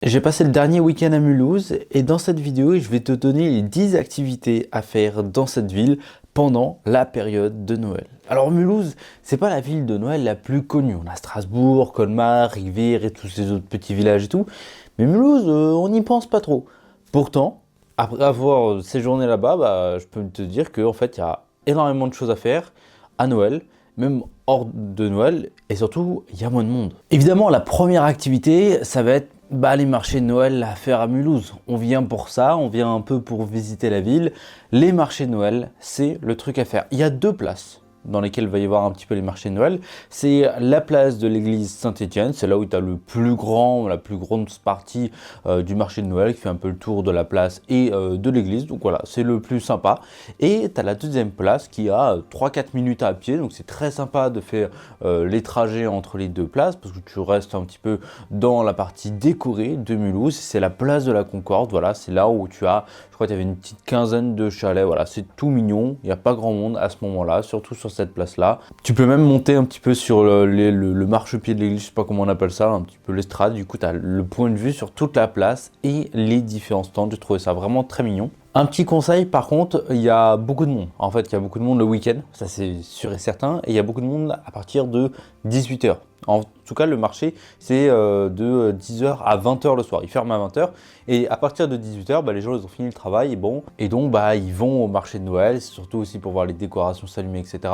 J'ai passé le dernier week-end à Mulhouse et dans cette vidéo, je vais te donner les 10 activités à faire dans cette ville pendant la période de Noël. Alors Mulhouse, c'est pas la ville de Noël la plus connue. On a Strasbourg, Colmar, Rivière et tous ces autres petits villages et tout. Mais Mulhouse, on n'y pense pas trop. Pourtant, après avoir séjourné là-bas, je peux te dire qu'en fait, il y a énormément de choses à faire à Noël, même hors de Noël, et surtout, il y a moins de monde. Évidemment, la première activité, ça va être les marchés de Noël à faire à Mulhouse. On vient pour ça, on vient un peu pour visiter la ville. Les marchés de Noël, c'est le truc à faire. Il y a deux places dans lesquelles il va y avoir un petit peu les marchés de Noël. C'est la place de l'église Saint-Étienne, c'est là où tu as la plus grande partie du marché de Noël qui fait un peu le tour de la place et de l'église. Donc voilà, c'est le plus sympa. Et tu as la deuxième place qui a 3-4 minutes à pied, donc c'est très sympa de faire les trajets entre les deux places parce que tu restes un petit peu dans la partie décorée de Mulhouse. C'est la place de la Concorde, voilà, c'est là où tu as, je crois qu'il y avait une petite quinzaine de chalets, voilà, c'est tout mignon, il n'y a pas grand monde à ce moment-là, surtout sur cette place-là. Tu peux même monter un petit peu sur le marchepied de l'église, je sais pas comment on appelle ça, un petit peu l'estrade, du coup tu as le point de vue sur toute la place et les différents stands, j'ai trouvé ça vraiment très mignon. Un petit conseil, par contre, il y a beaucoup de monde. En fait, il y a beaucoup de monde le week-end, ça c'est sûr et certain. Et il y a beaucoup de monde à partir de 18h. En tout cas, le marché, c'est de 10h à 20h le soir. Il ferme à 20h. Et à partir de 18h, les gens ils ont fini le travail. Et donc, ils vont au marché de Noël. C'est surtout aussi pour voir les décorations s'allumer, etc.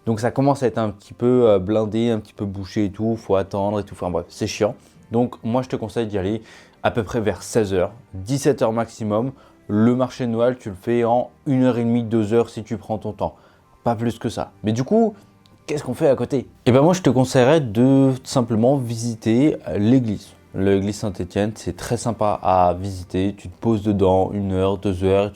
Donc, ça commence à être un petit peu blindé, un petit peu bouché et tout. Il faut attendre et tout. Enfin bref, c'est chiant. Donc, moi, je te conseille d'y aller à peu près vers 16h, 17h maximum. Le marché de Noël, tu le fais en 1h30, 2h si tu prends ton temps. Pas plus que ça. Mais du coup, qu'est-ce qu'on fait à côté? Eh bien moi, je te conseillerais de simplement visiter l'église. L'église Saint-Étienne, c'est très sympa à visiter. Tu te poses dedans 1 heure, 2 heures,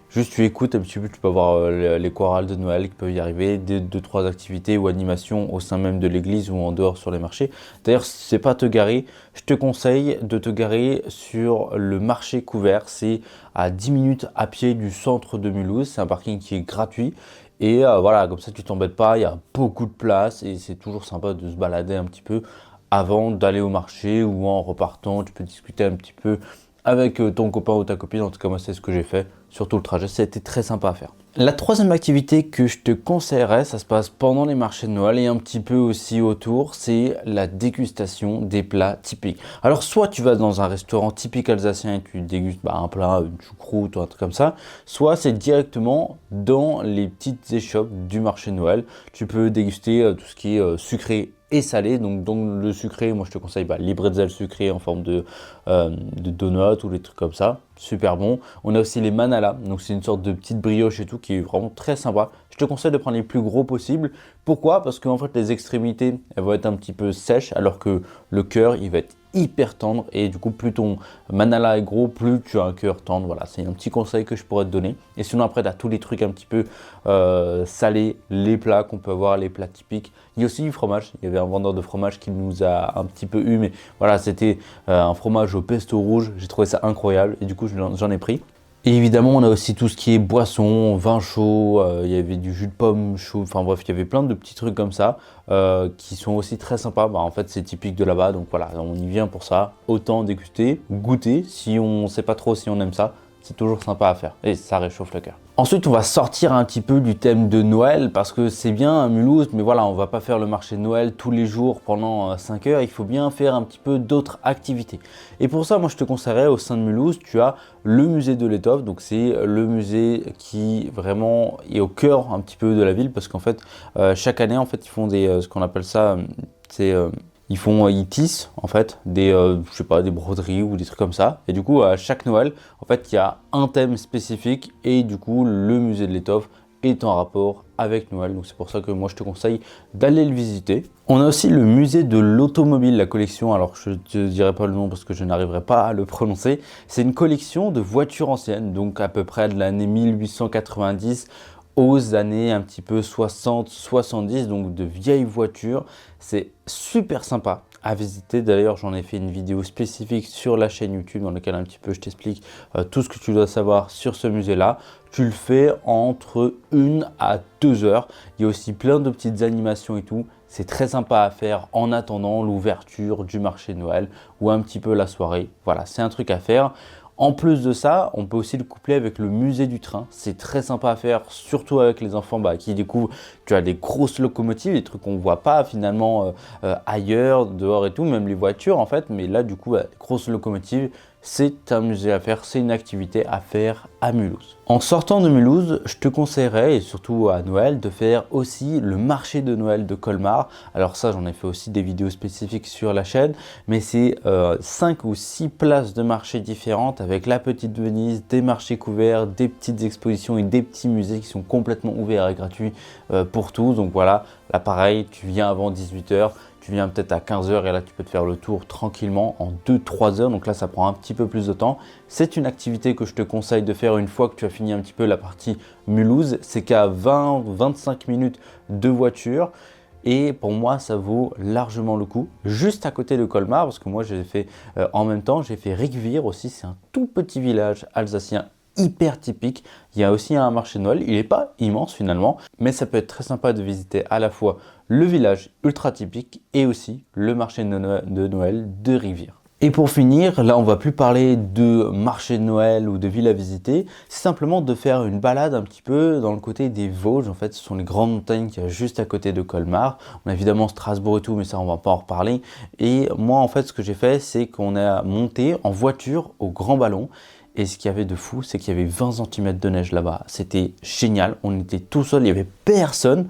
juste tu écoutes un petit peu, tu peux voir les chorales de Noël qui peuvent y arriver, deux, trois activités ou animations au sein même de l'église ou en dehors sur les marchés. D'ailleurs, si c'est pas te garer, je te conseille de te garer sur le marché couvert. C'est à 10 minutes à pied du centre de Mulhouse. C'est un parking qui est gratuit. Et voilà, comme ça tu t'embêtes pas, il y a beaucoup de place et c'est toujours sympa de se balader un petit peu avant d'aller au marché ou en repartant. Tu peux discuter un petit peu avec ton copain ou ta copine. En tout cas, moi, c'est ce que j'ai fait. Surtout le trajet, ça a été très sympa à faire. La troisième activité que je te conseillerais, ça se passe pendant les marchés de Noël et un petit peu aussi autour, c'est la dégustation des plats typiques. Alors, soit tu vas dans un restaurant typique alsacien et tu dégustes un plat, une choucroute ou un truc comme ça, soit c'est directement dans les petites échoppes du marché de Noël. Tu peux déguster tout ce qui est sucré et salé. Donc le sucré, moi je te conseille les bretzels sucrés en forme de donuts ou des trucs comme ça, super bon. On a aussi les manala, donc c'est une sorte de petite brioche et tout qui est vraiment très sympa. Je te conseille de prendre les plus gros possibles. Pourquoi? Parce qu'en fait les extrémités elles vont être un petit peu sèches alors que le cœur il va être hyper tendre et du coup plus ton manala est gros, plus tu as un cœur tendre. Voilà, c'est un petit conseil que je pourrais te donner. Et sinon après tu as tous les trucs un petit peu salés, les plats qu'on peut avoir, les plats typiques. Il y a aussi du fromage, il y avait un vendeur de fromage qui nous a un petit peu eu, mais voilà, c'était un fromage au pesto rouge, j'ai trouvé ça incroyable et du coup j'en ai pris. Et évidemment, on a aussi tout ce qui est boisson, vin chaud, il y avait du jus de pomme chaud, enfin bref, il y avait plein de petits trucs comme ça qui sont aussi très sympas. En fait, c'est typique de là-bas, donc voilà, on y vient pour ça. Autant déguster, goûter, si on ne sait pas trop si on aime ça, c'est toujours sympa à faire et ça réchauffe le cœur. Ensuite, on va sortir un petit peu du thème de Noël parce que c'est bien à Mulhouse, mais voilà, on va pas faire le marché de Noël tous les jours pendant 5 heures. Il faut bien faire un petit peu d'autres activités. Et pour ça, moi, je te conseillerais au sein de Mulhouse, tu as le musée de l'étoffe. Donc, c'est le musée qui vraiment est au cœur un petit peu de la ville parce qu'en fait, chaque année, en fait, ils font ce qu'on appelle ça, c'est ils tissent en fait je sais pas, des broderies ou des trucs comme ça. Et du coup, à chaque Noël, en fait, il y a un thème spécifique et du coup, le musée de l'étoffe est en rapport avec Noël. Donc c'est pour ça que moi, je te conseille d'aller le visiter. On a aussi le musée de l'automobile, la collection. Alors, je ne te dirai pas le nom parce que je n'arriverai pas à le prononcer. C'est une collection de voitures anciennes, donc à peu près de l'année 1890 aux années un petit peu 60-70, donc de vieilles voitures. C'est super sympa à visiter. D'ailleurs, j'en ai fait une vidéo spécifique sur la chaîne YouTube dans laquelle un petit peu je t'explique tout ce que tu dois savoir sur ce musée-là. Tu le fais entre 1 à 2 heures. Il y a aussi plein de petites animations et tout. C'est très sympa à faire en attendant l'ouverture du marché de Noël ou un petit peu la soirée. Voilà, c'est un truc à faire. En plus de ça, on peut aussi le coupler avec le musée du train. C'est très sympa à faire, surtout avec les enfants qui découvrent. Tu as des grosses locomotives, des trucs qu'on ne voit pas finalement ailleurs, dehors et tout, même les voitures en fait. Mais là, du coup, les grosses locomotives, c'est un musée à faire, c'est une activité à faire à Mulhouse. En sortant de Mulhouse, je te conseillerais, et surtout à Noël, de faire aussi le marché de Noël de Colmar. Alors ça, j'en ai fait aussi des vidéos spécifiques sur la chaîne, mais c'est 5 ou 6 places de marché différentes avec la petite Venise, des marchés couverts, des petites expositions et des petits musées qui sont complètement ouverts et gratuits pour tous. Donc voilà, là pareil, tu viens avant 18 h. Tu viens peut-être à 15 h et là tu peux te faire le tour tranquillement en 2-3 heures. Donc là ça prend un petit peu plus de temps. C'est une activité que je te conseille de faire une fois que tu as fini un petit peu la partie Mulhouse. C'est qu'à 20-25 minutes de voiture. Et pour moi, ça vaut largement le coup. Juste à côté de Colmar, parce que moi j'ai fait en même temps, j'ai fait Rigvir aussi. C'est un tout petit village alsacien hyper typique. Il y a aussi un marché de Noël, il n'est pas immense finalement, mais ça peut être très sympa de visiter à la fois le village ultra typique et aussi le marché de Noël de Rigvir. Et pour finir, là on va plus parler de marché de Noël ou de ville à visiter, c'est simplement de faire une balade un petit peu dans le côté des Vosges. En fait, ce sont les grandes montagnes qu'il y a juste à côté de Colmar. On a évidemment Strasbourg et tout, mais ça on va pas en reparler. Et moi en fait ce que j'ai fait, c'est qu'on a monté en voiture au Grand Ballon. Et ce qu'il y avait de fou, c'est qu'il y avait 20 cm de neige là-bas. C'était génial, on était tout seul, il n'y avait personne.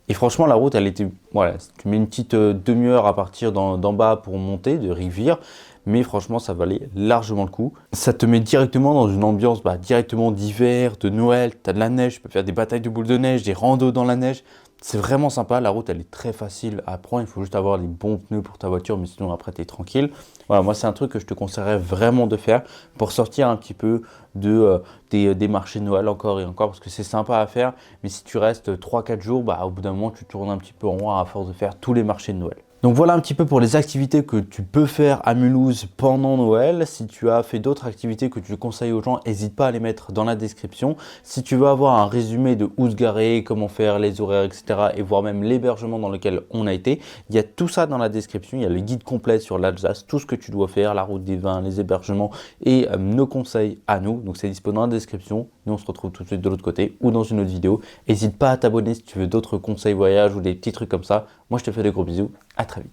Et franchement, la route, elle était... Voilà, tu mets une petite demi-heure à partir d'en bas pour monter, de Rigvir. Mais franchement, ça valait largement le coup. Ça te met directement dans une ambiance directement d'hiver, de Noël. Tu as de la neige, tu peux faire des batailles de boules de neige, des randos dans la neige. C'est vraiment sympa, la route elle est très facile à prendre, il faut juste avoir les bons pneus pour ta voiture, mais sinon après tu es tranquille. Voilà, moi c'est un truc que je te conseillerais vraiment de faire pour sortir un petit peu des marchés de Noël encore et encore, parce que c'est sympa à faire, mais si tu restes 3-4 jours, au bout d'un moment tu tournes un petit peu en rond à force de faire tous les marchés de Noël. Donc voilà un petit peu pour les activités que tu peux faire à Mulhouse pendant Noël. Si tu as fait d'autres activités que tu conseilles aux gens, n'hésite pas à les mettre dans la description. Si tu veux avoir un résumé de où se garer, comment faire les horaires, etc. et voir même l'hébergement dans lequel on a été, il y a tout ça dans la description. Il y a le guide complet sur l'Alsace, tout ce que tu dois faire, la route des vins, les hébergements et nos conseils à nous. Donc c'est disponible dans la description. Nous on se retrouve tout de suite de l'autre côté ou dans une autre vidéo. N'hésite pas à t'abonner si tu veux d'autres conseils voyage ou des petits trucs comme ça. Moi je te fais des gros bisous. À très vite.